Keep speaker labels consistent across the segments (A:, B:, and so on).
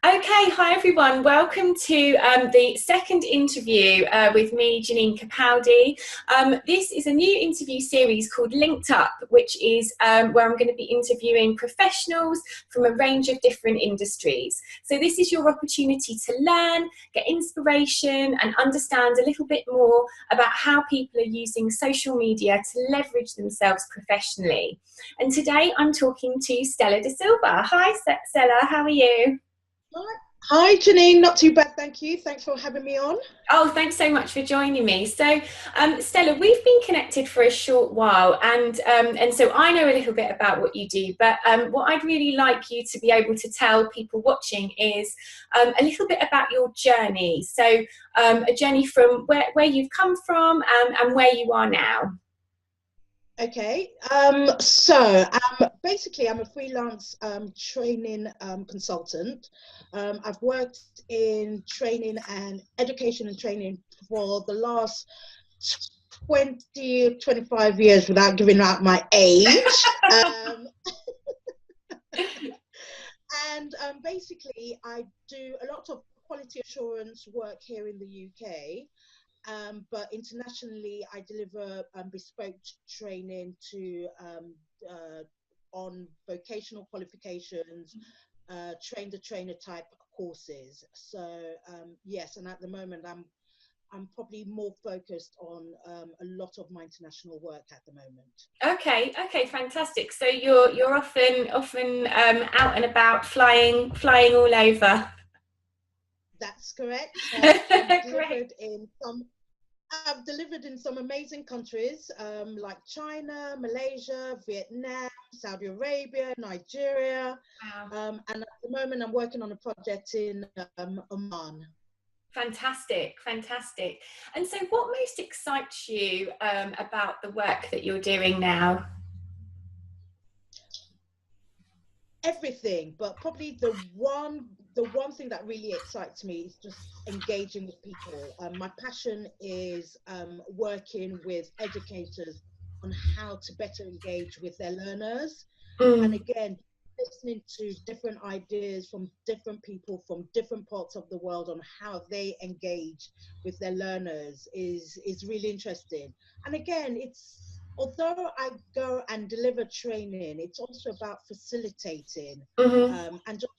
A: Okay, hi everyone. Welcome to the second interview with me, Janine Capaldi. This is a new interview series called Linked Up, which is where I'm going to be interviewing professionals from a range of different industries. So this is your opportunity to learn, get inspiration and understand a little bit more about how people are using social media to leverage themselves professionally. And today I'm talking to Stella De Silva. Hi Stella, how are you?
B: Hi, Janine. Not too bad, thank you. Thanks for having me on.
A: Oh, thanks so much for joining me. So, Stella, we've been connected for a short while, and so I know a little bit about what you do. But what I'd really like you to be able to tell people watching is a little bit about your journey. So, a journey from where you've come from and where you are now.
B: Okay. Basically, I'm a freelance training consultant. I've worked in training and education and training for the last 25 years without giving out my age. Basically, I do a lot of quality assurance work here in the UK. But internationally, I deliver bespoke training to on vocational qualifications, train the trainer type courses. So yes, and at the moment, I'm probably more focused on a lot of my international work at the moment.
A: Okay, fantastic. So you're often out and about, flying all over.
B: That's correct.
A: Great.
B: I've delivered in some amazing countries like China, Malaysia, Vietnam, Saudi Arabia, Nigeria.
A: Wow.
B: And at the moment, I'm working on a project in Oman.
A: Fantastic. And so what most excites you about the work that you're doing now?
B: Everything, but probably the one thing that really excites me is just engaging with people. My passion is working with educators on how to better engage with their learners, and
A: Mm.
B: again, listening to different ideas from different people from different parts of the world on how they engage with their learners is really interesting. And again, it's although I go and deliver training, it's also about facilitating
A: Hmm.
B: and just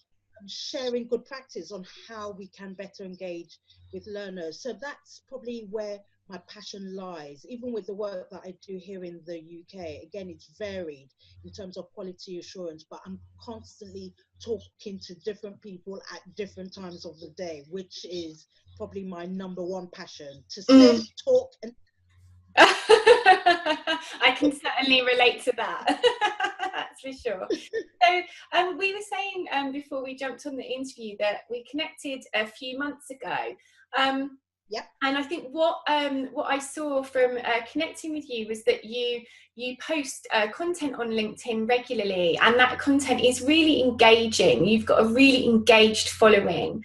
B: sharing good practice on how we can better engage with learners. So that's probably where my passion lies, even with the work that I do here in the UK. Again, it's varied in terms of quality assurance, but I'm constantly talking to different people at different times of the day, which is probably my number one passion, to sit,
A: Mm.
B: talk, and
A: I can certainly relate to that. That's for sure. So we were saying before we jumped on the interview that we connected a few months ago.
B: yeah.
A: And I think what I saw from connecting with you was that you post content on LinkedIn regularly, and that content is really engaging. You've got a really engaged following.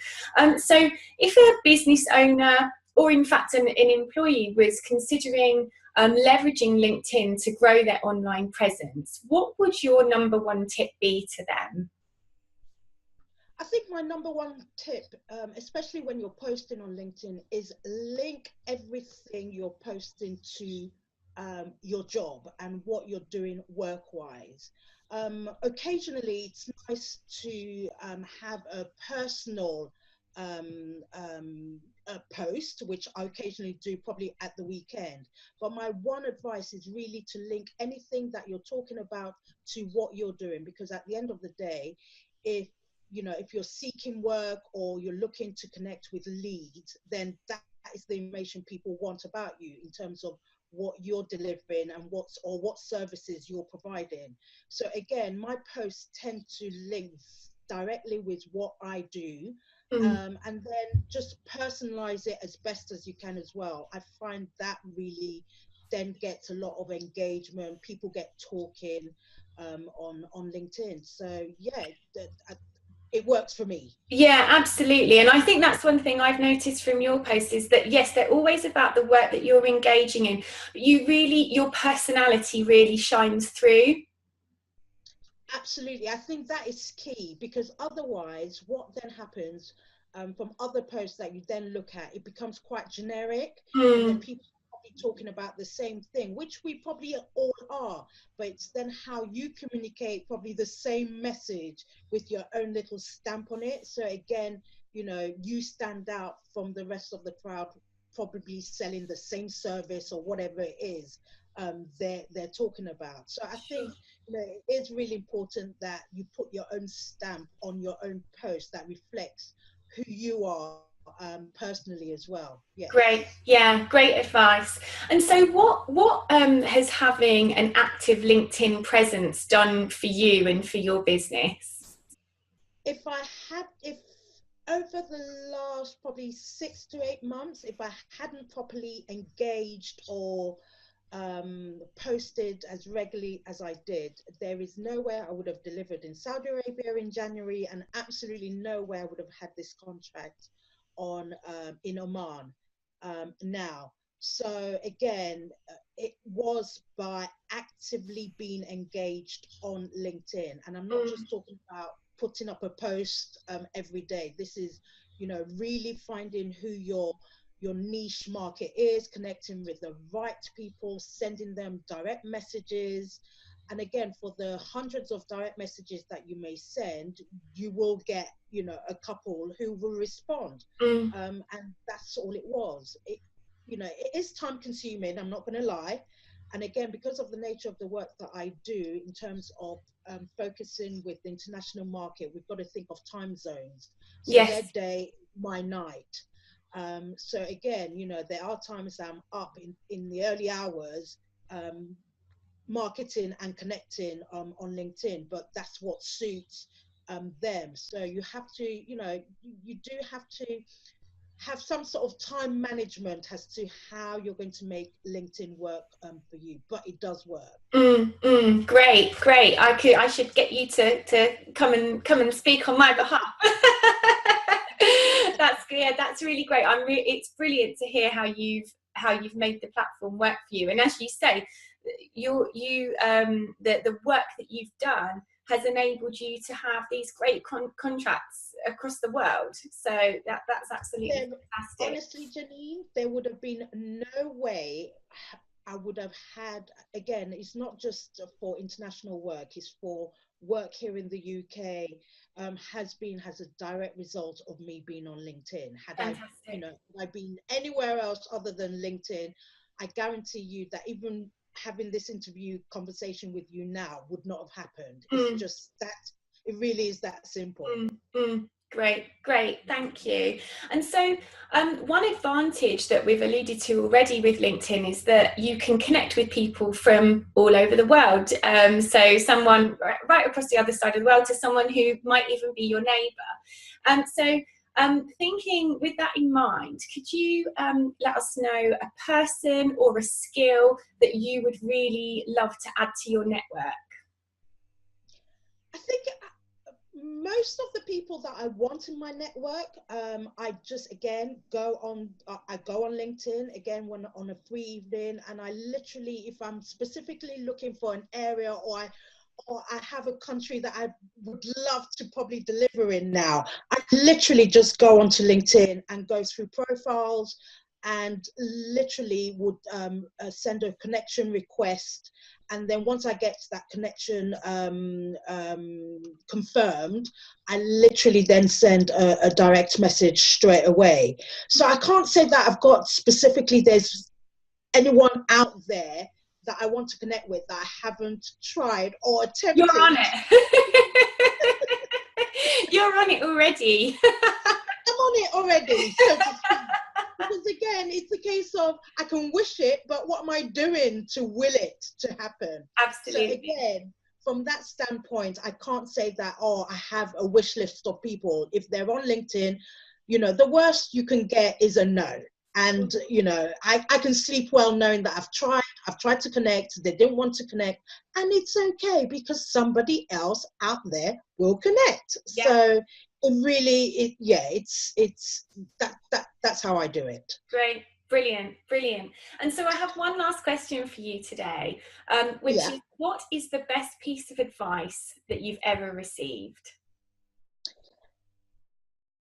A: So if a business owner or in fact an employee was considering leveraging LinkedIn to grow their online presence, what would your number one tip be to them?
B: I think my number one tip, especially when you're posting on LinkedIn, is link everything you're posting to your job and what you're doing work-wise. Occasionally, it's nice to have a personal a post, which I occasionally do probably at the weekend. But my one advice is really to link anything that you're talking about to what you're doing, because at the end of the day, if if you're seeking work or you're looking to connect with leads, then that is the information people want about you in terms of what you're delivering and what services you're providing. So again, my posts tend to link directly with what I do,
A: Mm.
B: and then just personalize it as best as you can as well. I find that really then gets a lot of engagement. People get talking on LinkedIn. So yeah, it works for me.
A: Yeah, absolutely. And I think that's one thing I've noticed from your posts is that, yes, they're always about the work that you're engaging in, but your personality really shines through.
B: Absolutely. I think that is key, because otherwise what then happens, from other posts that you then look at, it becomes quite generic, and then
A: Mm,
B: people are probably talking about the same thing, which we probably all are, but it's then how you communicate probably the same message with your own little stamp on it. So again, you stand out from the rest of the crowd, probably selling the same service or whatever it is they're talking about. So I think it is really important that you put your own stamp on your own post that reflects who you are, personally as well. Yes.
A: great. Yeah, great advice. And so what has having an active LinkedIn presence done for you and for your business?
B: If over the last probably 6 to 8 months, if I hadn't properly engaged or posted as regularly as I did, there is nowhere I would have delivered in Saudi Arabia in January, and absolutely nowhere I would have had this contract on in Oman now. So again, it was by actively being engaged on LinkedIn, and I'm not just talking about putting up a post every day. This is, really finding who your niche market is, connecting with the right people, sending them direct messages. And again, for the hundreds of direct messages that you may send, you will get, a couple who will respond.
A: Mm,
B: And that's all it was. It is time consuming, I'm not going to lie. And again, because of the nature of the work that I do in terms of focusing with the international market, we've got to think of time zones. So their
A: yes.
B: day, my night. So again, there are times I'm up in the early hours, marketing and connecting on LinkedIn, but that's what suits them. So you have to, you do have to have some sort of time management as to how you're going to make LinkedIn work for you, but it does work.
A: Great, great. I should get you to come and speak on my behalf. That's yeah, that's really great. It's brilliant to hear how you've made the platform work for you. And as you say, the work that you've done has enabled you to have these great contracts across the world. So that's absolutely
B: There,
A: fantastic.
B: honestly, Janine, there would have been no way I would have had, again, it's not just for international work, it's for work here in the UK, has a direct result of me being on LinkedIn.
A: Fantastic.
B: Had I been anywhere else other than LinkedIn, I guarantee you that even having this interview conversation with you now would not have happened. It's
A: Mm.
B: just that, it really is that simple.
A: Great, great, thank you. And so, one advantage that we've alluded to already with LinkedIn is that you can connect with people from all over the world. So, someone right across the other side of the world to someone who might even be your neighbour. And so, thinking with that in mind, could you let us know a person or a skill that you would really love to add to your network?
B: I think most of the people that I want in my network, I just again I go on LinkedIn again when on a free evening, and I literally, if I'm specifically looking for an area, or I have a country that I would love to probably deliver in now, I literally just go onto LinkedIn and go through profiles, and literally would send a connection request. And then once I get that connection confirmed, I literally then send a direct message straight away. So I can't say that I've got specifically, there's anyone out there that I want to connect with that I haven't tried or
A: You're
B: attempted.
A: on it. You're on it already.
B: I'm on it already, so to speak. Because again, it's a case of I can wish it, but what am I doing to will it to happen? So
A: Absolutely.
B: again, from that standpoint, I can't say that, oh, I have a wish list of people. If they're on LinkedIn, the worst you can get is a no. And, I can sleep well knowing that I've tried to connect, they didn't want to connect, and it's okay because somebody else out there will connect.
A: Yeah.
B: So it really, it's that's how I do it.
A: Great. Brilliant, brilliant. And so I have one last question for you today, which
B: Yeah.
A: is, what is the best piece of advice that you've ever received?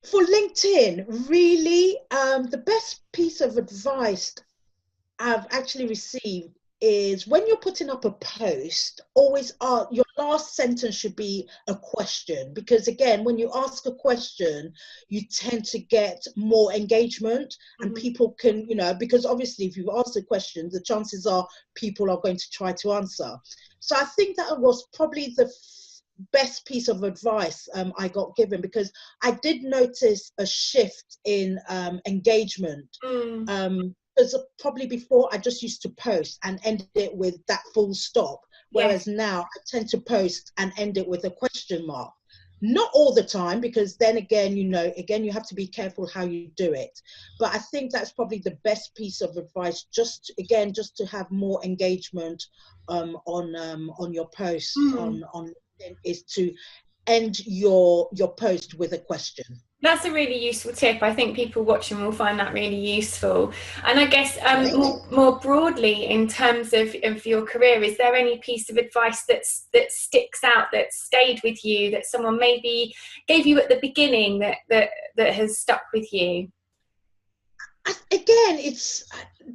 B: For LinkedIn, really, the best piece of advice I've actually received is when you're putting up a post, always your last sentence should be a question, because again, when you ask a question, you tend to get more engagement, and people can, because obviously if you've asked a question, the chances are people are going to try to answer. So I think that was probably the best piece of advice I got given, because I did notice a shift in engagement. Because probably before I just used to post and end it with that full stop, whereas now I tend to post and end it with a question mark. Not all the time, because then again, you have to be careful how you do it. But I think that's probably the best piece of advice, just to have more engagement on your posts on LinkedIn, is to end your post with a question.
A: That's a really useful tip. I think people watching will find that really useful. And I guess more broadly, in terms of your career, is there any piece of advice that sticks out, that stayed with you, that someone maybe gave you at the beginning that has stuck with you?
B: Again, it's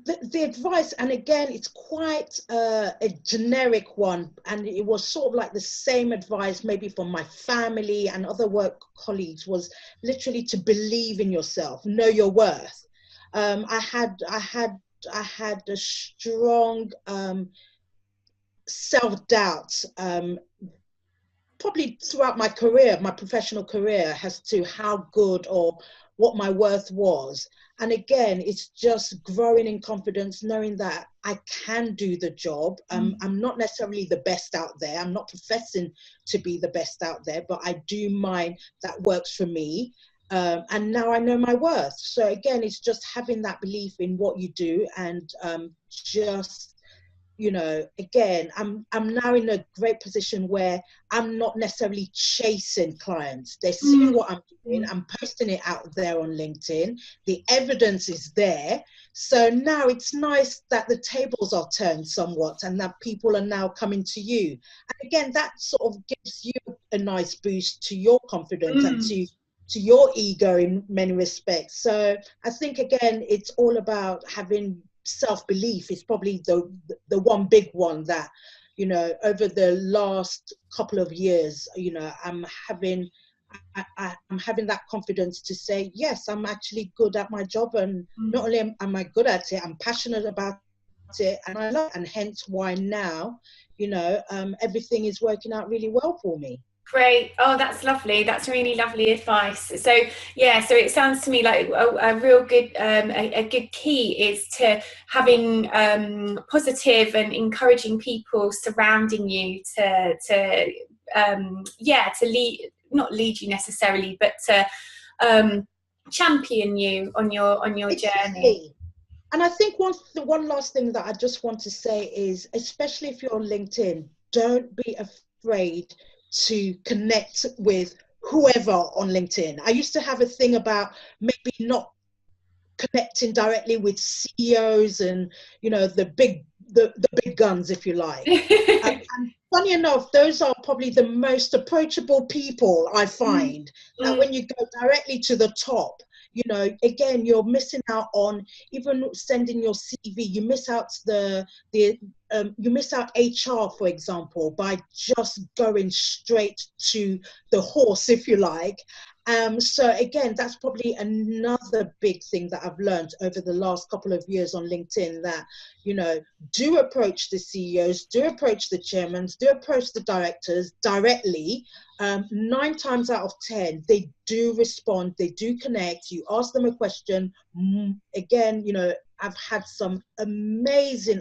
B: the advice, and again, it's quite a generic one, and it was sort of like the same advice maybe from my family and other work colleagues, was literally to believe in yourself, know your worth. I had a strong self-doubt, probably throughout my career, my professional career, as to how good or what my worth was. And again, it's just growing in confidence, knowing that I can do the job. I'm not necessarily the best out there. I'm not professing to be the best out there, but I do mine that works for me. And now I know my worth. So again, it's just having that belief in what you do, and just, again, I'm now in a great position where I'm not necessarily chasing clients. They're seeing what I'm doing. I'm posting it out there on LinkedIn. The evidence is there. So now it's nice that the tables are turned somewhat, and that people are now coming to you. And again, that sort of gives you a nice boost to your confidence and to your ego in many respects. So I think, again, it's all about having self-belief. Is probably the one big one that, over the last couple of years, I'm having that confidence to say, yes, I'm actually good at my job, and not only am I good at it, I'm passionate about it, and I love it, and hence why now, everything is working out really well for me.
A: Great. Oh, that's lovely. That's really lovely advice. So so it sounds to me like a real good a good key is to having positive and encouraging people surrounding you to lead, not lead you necessarily, but to champion you on your journey.
B: And I think the one last thing that I just want to say is, especially if you're on LinkedIn, don't be afraid to connect with whoever on LinkedIn. I used to have a thing about maybe not connecting directly with CEOs and, the big guns, if you like. And funny enough, those are probably the most approachable people I find. That when you go directly to the top, again, you're missing out on even sending your CV. You miss out you miss out HR, for example, by just going straight to the horse, if you like. So again, that's probably another big thing that I've learned over the last couple of years on LinkedIn, that, do approach the CEOs, do approach the chairmen, do approach the directors directly. 9 times out of 10, they do respond, they do connect. You ask them a question. Again, I've had some amazing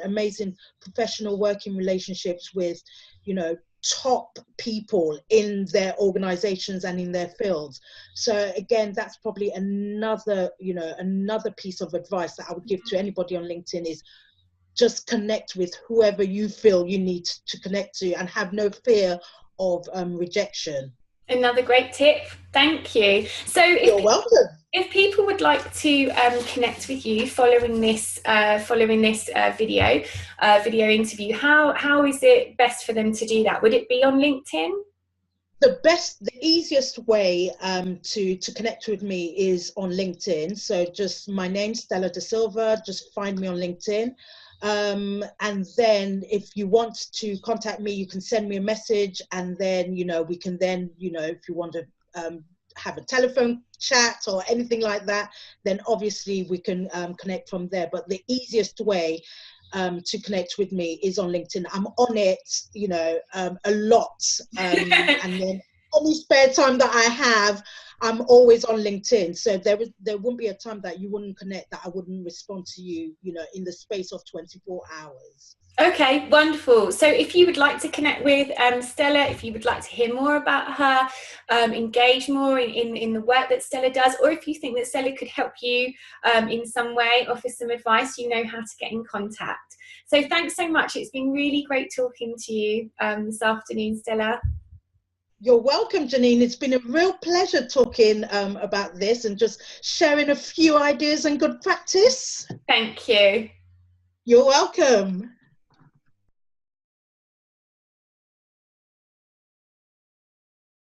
B: professional working relationships with, top people in their organizations and in their fields. So again, that's probably another piece of advice that I would give to anybody on LinkedIn, is just connect with whoever you feel you need to connect to, and have no fear of rejection.
A: Another great tip. Thank you. So
B: You're welcome.
A: if people would like to connect with you following this video interview, how is it best for them to do that? Would it be on LinkedIn?
B: The easiest way to connect with me is on LinkedIn. So just my name, Stella Da Silva, just find me on LinkedIn. And then if you want to contact me, you can send me a message, and then, we can then, if you want to have a telephone chat or anything like that, then obviously we can connect from there. But the easiest way to connect with me is on LinkedIn. I'm on it, a lot. And then any spare time that I have, I'm always on LinkedIn. So there wouldn't be a time that you wouldn't connect, that I wouldn't respond to you, in the space of 24 hours.
A: Okay, wonderful. So if you would like to connect with Stella, if you would like to hear more about her, engage more in the work that Stella does, or if you think that Stella could help you in some way, offer some advice, you know how to get in contact. So thanks so much. It's been really great talking to you this afternoon, Stella.
B: You're welcome, Janine. It's been a real pleasure talking about this and just sharing a few ideas and good practice.
A: Thank you.
B: You're welcome.